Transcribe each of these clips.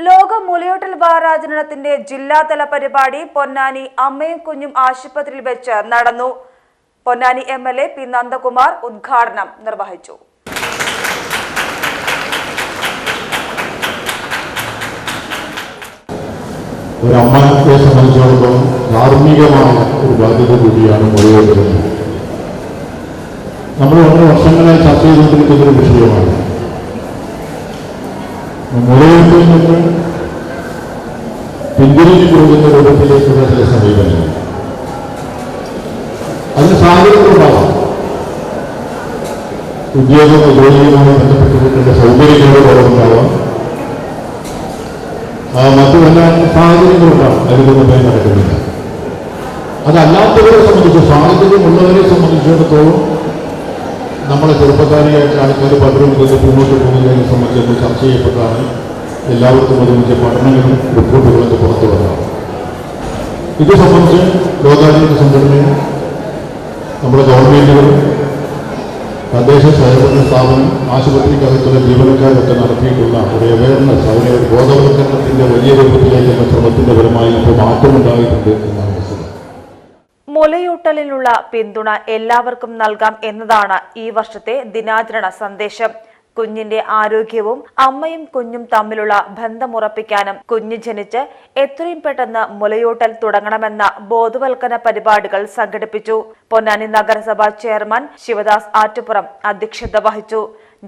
ലോക മുലയൂട്ടൽ വാരാചരണത്തിന്റെ ജില്ലാതല പരിപാടി പൊന്നാനി അമ്മയും കുഞ്ഞും ആശുപത്രിയിൽ വെച്ച് നടന്നു. പൊന്നാനി MLA പി നന്ദകുമാർ ഉദ്ഘാടനം നിർവഹിച്ചു. ഒരു അമ്മയെ സംബന്ധിച്ചിടത്തോളം ധാർമ്മികമായ ഒരു ബാധ്യത കൂടിയാണ് മുലയൂട്ടൽ. നമ്മൾ വളരെ വർഷങ്ങളായി ചർച്ച ചെയ്തുകൊണ്ടിരിക്കുന്ന ഒരു വിഷയമാണ്. മുലയൂട്ടലിൽ നിന്ന് പിന്തിരിഞ്ഞു കൊടുക്കുന്ന രൂപത്തിലേക്കുള്ള ചില സമീപനങ്ങൾ, അതിന് സാധ്യതകളുണ്ടാവാം. ഉദ്യോഗമോ ജോലിയുമായി ബന്ധപ്പെട്ടിട്ടുള്ള സൗകര്യങ്ങളുടെ കുറവുണ്ടാവാം, മറ്റു പല സാഹചര്യങ്ങളുണ്ടാവും. അതിലൊന്നും പേര് നടക്കുന്നില്ല. അതല്ലാത്തവരെ സംബന്ധിച്ച്, സാഹചര്യമുള്ളവരെ സംബന്ധിച്ചിടത്തോളം നമ്മളെ ചെറുപ്പക്കാരിയായിട്ട് ആൾക്കാർ പലരും ഇതിൻ്റെ മുന്നോട്ട് പോകുന്നതിനെ സംബന്ധിച്ച് ചർച്ച ചെയ്യപ്പെട്ടാണ് എല്ലാവർക്കും ഒരുമിച്ച് പഠനങ്ങളും റിപ്പോർട്ടുകളൊക്കെ പുറത്തു വന്നതാണ്. ഇത് സംബന്ധിച്ച് ലോകാരോഗ്യ സംഘടനയും നമ്മുടെ ഗവൺമെൻറ്റുകളും തദ്ദേശ സ്വയംഭരണ സ്ഥാപനം, ആശുപത്രിക്കകത്തുള്ള ജീവനക്കാരൊക്കെ നടത്തിയിട്ടുള്ള ഒരു അവയർനെസ്, അവരെ ബോധവൽക്കരണത്തിൻ്റെ വലിയ രൂപത്തിലേക്കുള്ള ശ്രമത്തിൻ്റെ ഫലമായി ഇപ്പോൾ മാറ്റമുണ്ടായിട്ടുണ്ട് എന്നാണ് വസ്തുത. മുലയൂട്ടലിനുള്ള പിന്തുണ എല്ലാവർക്കും നൽകാം എന്നതാണ് ഈ വർഷത്തെ ദിനാചരണ സന്ദേശം. കുഞ്ഞിന്റെ ആരോഗ്യവും അമ്മയും കുഞ്ഞും തമ്മിലുള്ള ബന്ധമുറപ്പിക്കാനും കുഞ്ഞ് ജനിച്ച് എത്രയും പെട്ടെന്ന് മുലയൂട്ടൽ തുടങ്ങണമെന്ന ബോധവൽക്കരണ പരിപാടികൾ സംഘടിപ്പിച്ചു. പൊന്നാനി നഗരസഭാ ചെയർമാൻ ശിവദാസ് ആറ്റുപുറം അധ്യക്ഷത വഹിച്ചു.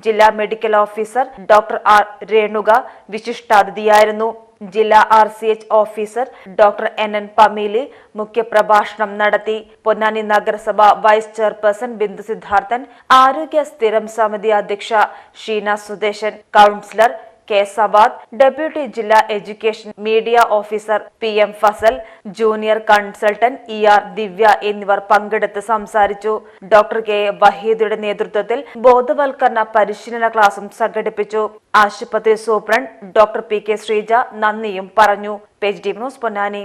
ജില്ലാ medical officer doctor R Renuka വിശിഷ്ടാതിഥിയായിരുന്നു. ജില്ലാ RCH officer doctor NN Pameli മുഖ്യപ്രഭാഷണം നടത്തി. പൊന്നാനി നഗരസഭ വൈസ് ചെയർപേഴ്സൺ ബിന്ദു സിദ്ധാർത്ഥൻ, ആരോഗ്യ സ്ഥിരം സമിതി അധ്യക്ഷ Sheena Sudeshan, councillor K Savad, deputy ജില്ലാ education media officer PM Fazal, junior consultant ER Divya എന്നിവർ പങ്കെടുത്ത് സംസാരിച്ചു. ഡോക്ടർ K വഹീദയുടെ നേതൃത്വത്തിൽ ബോധവൽക്കരണ പരിശീലന ക്ലാസും സംഘടിപ്പിച്ചു. ആശുപത്രി സൂപ്രണ്ട് ഡോക്ടർ PK ശ്രീജ നന്ദിയും പറഞ്ഞു. Page news Ponnani.